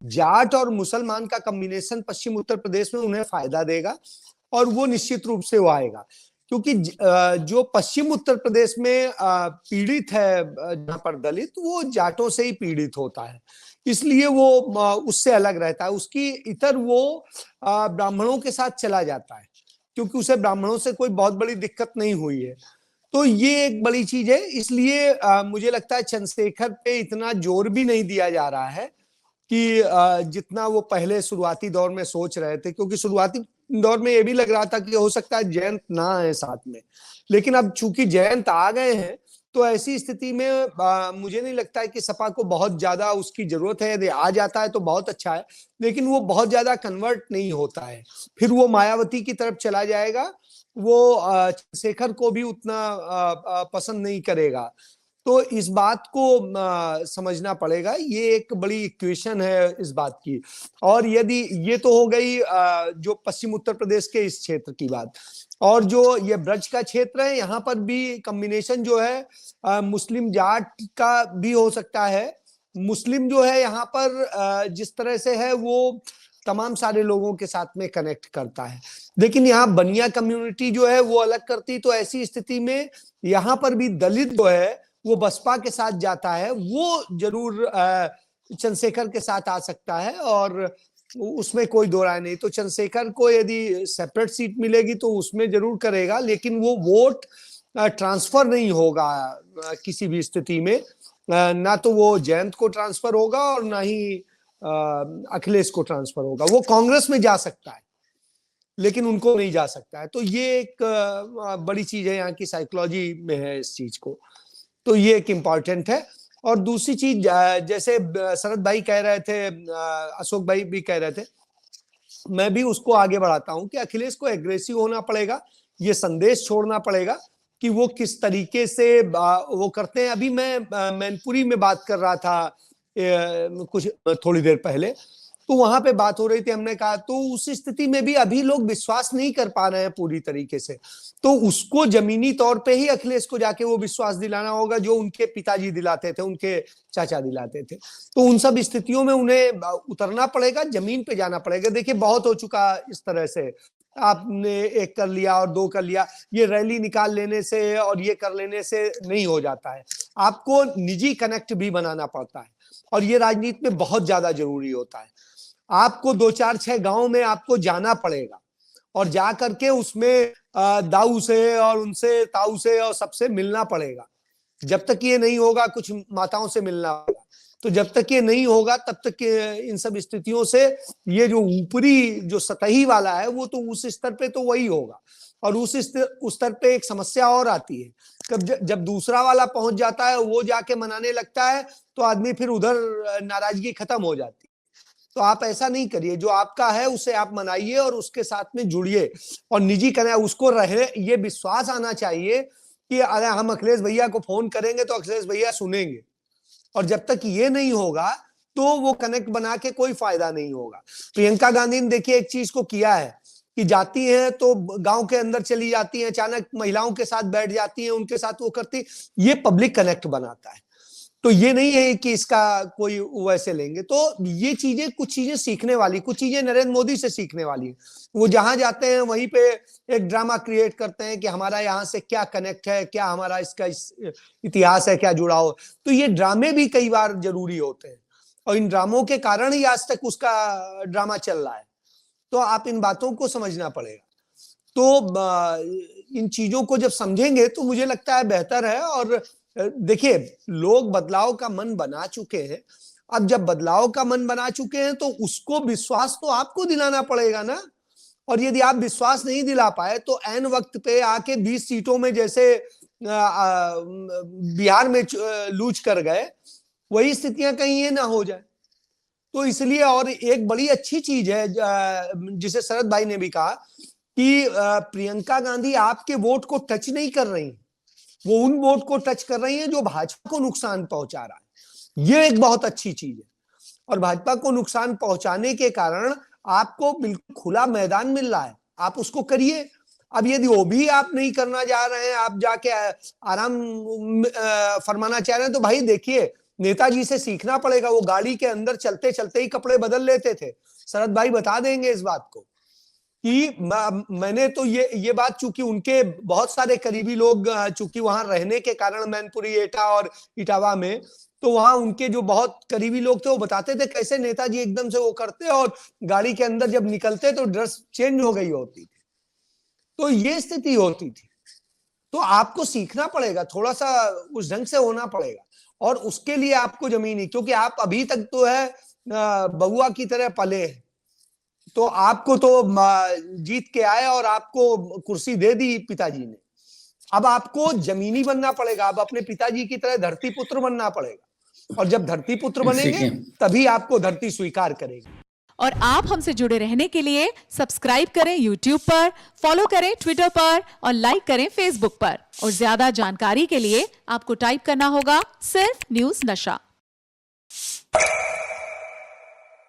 जाट और मुसलमान का कॉम्बिनेशन पश्चिम उत्तर प्रदेश में उन्हें फायदा देगा और वो निश्चित रूप से वो आएगा, क्योंकि जो पश्चिम उत्तर प्रदेश में पीड़ित है जहां पर दलित, वो जाटों से ही पीड़ित होता है, इसलिए वो उससे अलग रहता है। उसकी इतर वो ब्राह्मणों के साथ चला जाता है, क्योंकि उसे ब्राह्मणों से कोई बहुत बड़ी दिक्कत नहीं हुई है। तो ये एक बड़ी चीज है, इसलिए मुझे लगता है चंद्रशेखर पे इतना जोर भी नहीं दिया जा रहा है कि जितना वो पहले शुरुआती दौर में सोच रहे थे, क्योंकि शुरुआती दौर में ये भी लग रहा था कि हो सकता है जयंत ना आए साथ में, लेकिन अब चूंकि जयंत आ गए हैं तो ऐसी स्थिति में मुझे नहीं लगता है कि सपा को बहुत ज्यादा उसकी जरूरत है। यदि आ जाता है तो बहुत अच्छा है, लेकिन वो बहुत ज्यादा कन्वर्ट नहीं होता है, फिर वो मायावती की तरफ चला जाएगा, वो चंद्रशेखर को भी उतना पसंद नहीं करेगा। तो इस बात को समझना पड़ेगा, ये एक बड़ी इक्वेशन है इस बात की। और यदि ये तो हो गई जो पश्चिम उत्तर प्रदेश के इस क्षेत्र की बात, और जो ये ब्रज का क्षेत्र है, यहाँ पर भी कॉम्बिनेशन जो है मुस्लिम जाट का भी हो सकता है। मुस्लिम जो है यहाँ पर जिस तरह से है वो तमाम सारे लोगों के साथ में कनेक्ट करता है, लेकिन यहाँ बनिया कम्युनिटी जो है वो अलग करती, तो ऐसी स्थिति में यहाँ पर भी दलित जो है वो बसपा के साथ जाता है, वो जरूर चंद्रशेखर के साथ आ सकता है, और उसमें कोई दो राय नहीं। तो चंद्रशेखर को यदि सेपरेट सीट मिलेगी तो उसमें जरूर करेगा, लेकिन वो वोट ट्रांसफर नहीं होगा किसी भी स्थिति में, ना तो वो जयंत को ट्रांसफर होगा और ना ही अखिलेश को ट्रांसफर होगा। वो कांग्रेस में जा सकता है लेकिन उनको नहीं जा सकता है। तो ये एक बड़ी चीज है, यहाँ की साइकोलॉजी में है इस चीज को, तो ये एक इम्पॉर्टेंट है। और दूसरी चीज, जैसे शरद भाई कह रहे थे, अशोक भाई भी कह रहे थे, मैं भी उसको आगे बढ़ाता हूं कि अखिलेश को एग्रेसिव होना पड़ेगा, ये संदेश छोड़ना पड़ेगा कि वो किस तरीके से वो करते हैं। अभी मैं मैनपुरी में बात कर रहा था कुछ थोड़ी देर पहले, तो वहां पे बात हो रही थी, हमने कहा तो उस स्थिति में भी अभी लोग विश्वास नहीं कर पा रहे हैं पूरी तरीके से, तो उसको जमीनी तौर पे ही अखिलेश को जाके वो विश्वास दिलाना होगा जो उनके पिताजी दिलाते थे, उनके चाचा दिलाते थे। तो उन सब स्थितियों में उन्हें उतरना पड़ेगा, जमीन पे जाना पड़ेगा। देखिए बहुत हो चुका इस तरह से, आपने एक कर लिया और दो कर लिया, ये रैली निकाल लेने से और ये कर लेने से नहीं हो जाता है, आपको निजी कनेक्ट भी बनाना पड़ता है, और ये राजनीति में बहुत ज्यादा जरूरी होता है। आपको 2-4-6 गांव में आपको जाना पड़ेगा और जा करके उसमें दाऊ से और उनसे ताऊ से और सबसे मिलना पड़ेगा। जब तक ये नहीं होगा, कुछ माताओं से मिलना होगा, तो जब तक ये नहीं होगा तब तक इन सब स्थितियों से ये जो ऊपरी जो सतही वाला है वो तो उस स्तर पे तो वही होगा। और उस स्तर पे एक समस्या और आती है, जब दूसरा वाला पहुंच जाता है, वो जाके मनाने लगता है, तो आदमी फिर उधर नाराजगी खत्म हो जाती है। तो आप ऐसा नहीं करिए, जो आपका है उसे आप मनाइए और उसके साथ में जुड़िए और निजी करें, उसको रहे ये विश्वास आना चाहिए कि अरे हम अखिलेश भैया को फोन करेंगे तो अखिलेश भैया सुनेंगे, और जब तक ये नहीं होगा तो वो कनेक्ट बना के कोई फायदा नहीं होगा। प्रियंका गांधी ने देखिए एक चीज को किया है कि जाती हैं तो गांव के अंदर चली जाती हैं, अचानक महिलाओं के साथ बैठ जाती हैं, उनके साथ वो करती, ये पब्लिक कनेक्ट बनाता है। तो ये नहीं है कि इसका कोई वैसे लेंगे। तो ये चीजें, कुछ चीजें सीखने वाली, कुछ चीजें नरेंद्र मोदी से सीखने वाली है। वो जहां जाते हैं वहीं पे एक ड्रामा क्रिएट करते हैं कि हमारा यहाँ से क्या कनेक्ट है, क्या हमारा इसका इतिहास है, क्या जुड़ाव। तो ये ड्रामे भी कई बार जरूरी होते हैं और इन ड्रामों के कारण ही आज तक उसका ड्रामा चल रहा है। तो आप इन बातों को समझना पड़ेगा। तो इन चीजों को जब समझेंगे तो मुझे लगता है बेहतर है। और देखिए, लोग बदलाव का मन बना चुके हैं। अब जब बदलाव का मन बना चुके हैं तो उसको विश्वास तो आपको दिलाना पड़ेगा ना। और यदि आप विश्वास नहीं दिला पाए तो ऐन वक्त पे आके 20 सीटों में जैसे बिहार में लूज कर गए, वही स्थितियां कहीं ये ना हो जाए। तो इसलिए, और एक बड़ी अच्छी चीज है जिसे शरद भाई ने भी कहा कि प्रियंका गांधी आपके वोट को टच नहीं कर रही, वो उन वोट को टच कर रही है जो भाजपा को नुकसान पहुंचा रहा है। ये एक बहुत अच्छी चीज है, और भाजपा को नुकसान पहुंचाने के कारण आपको बिल्कुल खुला मैदान मिल रहा है, आप उसको करिए। अब यदि वो भी आप नहीं करना चाह रहे हैं, आप जाके आराम फरमाना चाह रहे हैं, तो भाई देखिए नेताजी से सीखना पड़ेगा। वो गाड़ी के अंदर चलते चलते ही कपड़े बदल लेते थे। शरद भाई बता देंगे इस बात को कि मैंने तो ये बात, चूंकि उनके बहुत सारे करीबी लोग चूंकि वहां रहने के कारण मैनपुरी, एटा और इटावा में, तो वहां उनके जो बहुत करीबी लोग थे वो बताते थे कैसे नेताजी एकदम से वो करते और गाड़ी के अंदर जब निकलते तो ड्रेस चेंज हो गई होती थी। तो ये स्थिति होती थी। तो आपको सीखना पड़ेगा, थोड़ा सा उस ढंग से होना पड़ेगा, और उसके लिए आपको जमीनी, क्योंकि आप अभी तक तो है बबुआ की तरह पले हैं, तो आपको तो जीत के आए और आपको कुर्सी दे दी पिताजी ने। अब आपको जमीनी बनना पड़ेगा, अब अपने पिताजी की तरह धरती पुत्र बनना पड़ेगा, और जब धरती पुत्र बनेंगे तभी आपको धरती स्वीकार करेगी। और आप हमसे जुड़े रहने के लिए सब्सक्राइब करें YouTube पर, फॉलो करें Twitter पर और लाइक करें Facebook पर। और ज्यादा जानकारी के लिए आपको टाइप करना होगा सिर्फ न्यूज़ नशा।